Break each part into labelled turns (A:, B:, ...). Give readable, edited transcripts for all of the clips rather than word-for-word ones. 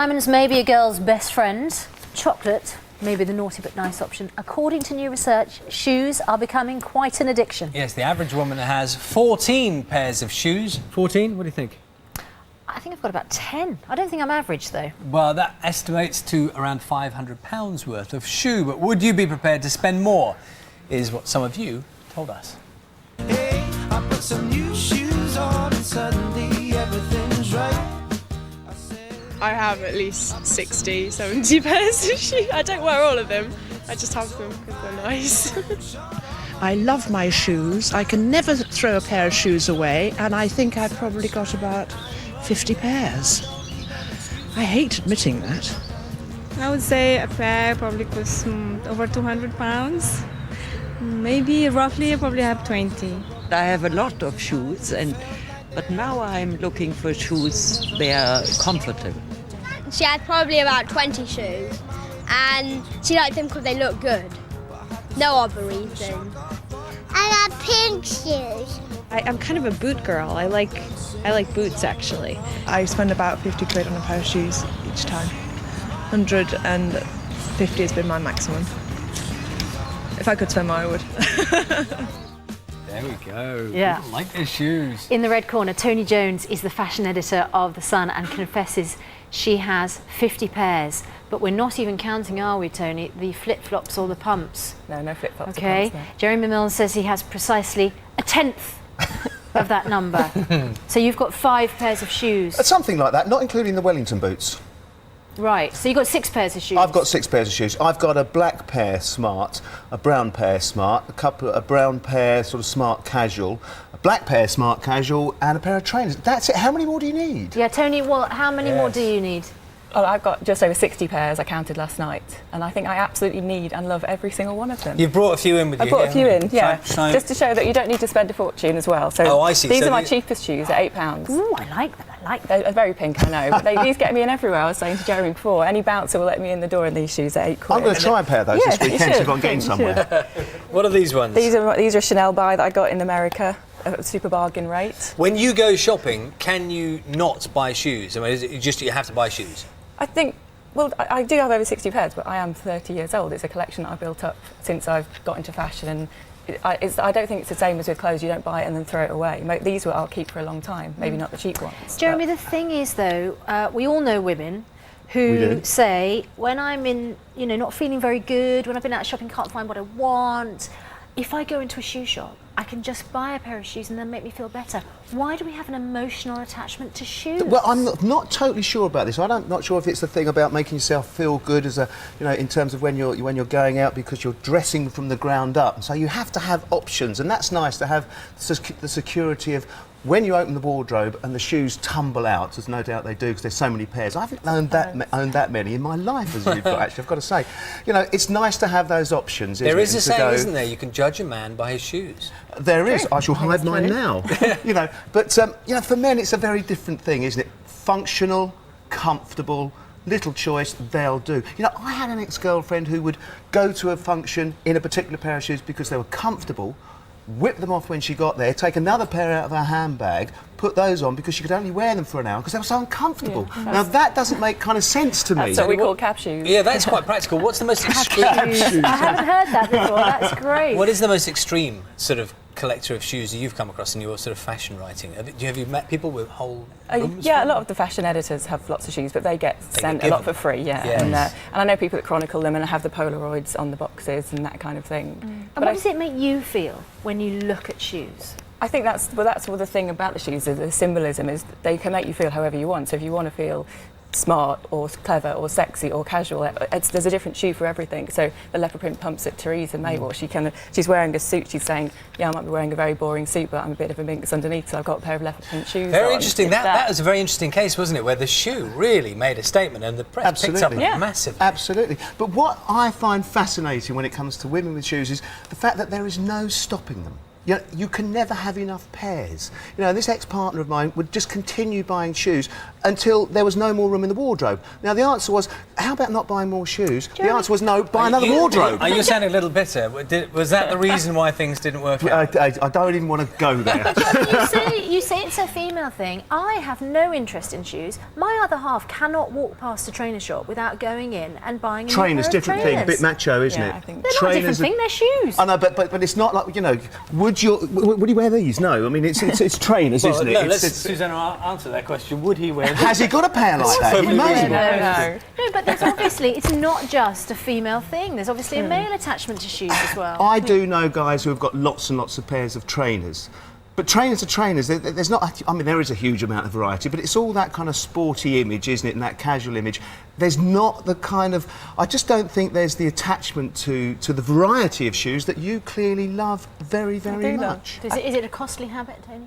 A: Diamonds may be a girl's best friend. Chocolate may be the naughty but nice option. According to new research, shoes are becoming quite an addiction.
B: Yes, the average woman has 14 pairs of shoes. 14? What do you think?
A: I think I've got about 10. I don't think I'm average, though.
B: Well, that estimates to around £500 worth of shoe. But would you be prepared to spend more, is what some of you told us.
C: Hey, I put some new shoes on and suddenly everything's right.
D: I have at least 60, 70 pairs of shoes. I don't wear all of them. I just have them because they're nice.
E: I love my shoes. I can never throw a pair of shoes away, and I think I've probably got about 50 pairs. I hate admitting that.
D: I would say a pair probably costs over £200. Maybe roughly I probably have 20.
F: I have a lot of shoes, but now I'm looking for shoes that are comfortable.
G: She had probably about 20 shoes, and she liked them because they look good. No other reason. I got pink shoes.
H: I'm kind of a boot girl. I like boots, actually.
I: I spend about 50 quid on a pair of shoes each time. 150 has been my maximum. If I could spend more, I would.
B: There we go.
A: Yeah.
B: People like their shoes.
A: In the red corner, Tony Jones is the fashion editor of The Sun and confesses she has 50 pairs. But we're not even counting, are we, Tony, the flip-flops or the pumps?
I: No flip-flops.
A: Okay.
I: Or pumps, no.
A: Jeremy Mills says he has precisely a tenth of that number. So you've got 5 pairs of shoes.
J: Something like that, not including the Wellington boots.
A: Right, so you've got 6 pairs of shoes.
J: I've got 6 pairs of shoes. I've got a black pair smart, a brown pair smart, a brown pair sort of smart casual, a black pair smart casual, and a pair of trainers. That's it. How many more do you need?
A: Yeah, Tony, well, how many more do you need?
I: Oh, I've got just over 60 pairs, I counted last night, and I think I absolutely need and love every single one of them.
B: You've brought a few in with you.
I: I brought a few in, yeah.
B: So
I: just to show that you don't need to spend a fortune as well. So
B: oh, I see.
I: These
B: So
I: are my cheapest shoes at £8.
A: Ooh, I like them, I like them.
I: They're very pink, I know, but these get me in everywhere. I was saying to Jeremy before, any bouncer will let me in the door in these shoes at £8.
J: I'm going to try a pair of those this weekend, so if I'm getting somewhere.
B: what are these ones?
I: These are a Chanel buy that I got in America at a super bargain rate.
B: When you go shopping, can you not buy shoes? I mean, is it just you have to buy shoes?
I: I think, well, I do have over 60 pairs, but I am 30 years old. It's a collection that I've built up since I've got into fashion, and I don't think it's the same as with clothes. You don't buy it and then throw it away. These I'll keep for a long time, maybe not the cheap ones.
A: Jeremy, the thing is, though, we all know women who say, when I'm in, not feeling very good, when I've been out shopping, can't find what I want, if I go into a shoe shop, I can just buy a pair of shoes and then make me feel better. Why do we have an emotional attachment to shoes?
J: Well, I'm not totally sure about this. I'm not sure if it's the thing about making yourself feel good as in terms of when you're going out because you're dressing from the ground up. So you have to have options, and that's nice to have the security of when you open the wardrobe and the shoes tumble out, as no doubt they do because there's so many pairs. I haven't owned that many in my life as you've got, actually, I've got to say. It's nice to have those options.
B: There is a saying, isn't there? You can judge a man by his shoes.
J: There is. I shall hide mine now. But for men it's a very different thing, isn't it? Functional, comfortable, little choice, they'll do. I had an ex-girlfriend who would go to a function in a particular pair of shoes because they were comfortable, whip them off when she got there, take another pair out of her handbag, put those on because she could only wear them for an hour because they were so uncomfortable.
I: Yeah,
J: now that doesn't make kind of sense to me.
I: That's what we call cab shoes.
B: Yeah, that's quite practical. What's the most extreme?
A: I haven't heard that before. That's great.
B: What is the most extreme sort of collector of shoes that you've come across in your sort of fashion writing? Have you met people with whole rooms?
I: Yeah, a lot of the fashion editors have lots of shoes, but they get sent a lot for free,
B: Yes.
I: And I know people that chronicle them and have the Polaroids on the boxes and that kind of thing.
A: And what does it make you feel when you look at shoes?
I: I think that's the thing about the shoes, is the symbolism is they can make you feel however you want. So if you want to feel smart or clever or sexy or casual, there's a different shoe for everything. So the leopard print pumps that Theresa made, she's wearing a suit, she's saying, yeah, I might be wearing a very boring suit, but I'm a bit of a minx underneath, so I've got a pair of leopard print shoes
B: Very
I: on.
B: interesting. That was a very interesting case, wasn't it, where the shoe really made a statement and the press picked up massively.
J: Absolutely. But what I find fascinating when it comes to women with shoes is the fact that there is no stopping them. You can never have enough pairs. This ex-partner of mine would just continue buying shoes. until there was no more room in the wardrobe. Now, the answer was, how about not buying more shoes? The answer was no, buy another wardrobe.
B: Are you sounding a little bitter? Was that the reason why things didn't work out?
J: I don't even want to go there.
A: You say it's a female thing. I have no interest in shoes. My other half cannot walk past a trainer shop without going in and buying a
J: Trainers,
A: new pair of
J: different thing, a
A: trainers.
J: bit macho, isn't
I: Yeah,
J: it?
I: I think
A: They're not a different thing, they're shoes.
J: I know, but it's not like, you know, would you wear these? No, I mean, it's trainers, isn't it?
B: No, let's Susanna answer that question. Would he wear them?
J: Has he got a pair like that? He may.
A: No, but there's obviously, it's not just a female thing. There's obviously a male attachment to shoes as well.
J: I do know guys who have got lots and lots of pairs of trainers. But trainers are trainers. There's not, I mean, there is a huge amount of variety, but it's all that kind of sporty image, isn't it, and that casual image. There's not the kind of, I just don't think there's the attachment to the variety of shoes that you clearly love very, very much.
A: Is it a costly habit, Tony?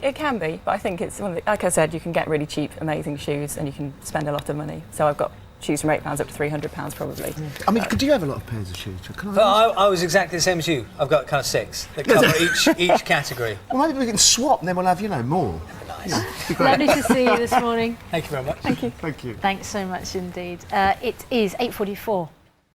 I: It can be, but I think it's one of the, like I said, you can get really cheap, amazing shoes, and you can spend a lot of money. So I've got shoes from £8 up to £300 probably.
J: I mean, do you have a lot of pairs of shoes?
B: I was exactly the same as you. I've got kind of 6 that cover each category.
J: Well, maybe we can swap, and then we'll have, you know, more.
B: Nice.
A: Lovely to see you this morning.
B: Thank you very much.
J: Thank you.
A: Thanks so much indeed. It is 8:44.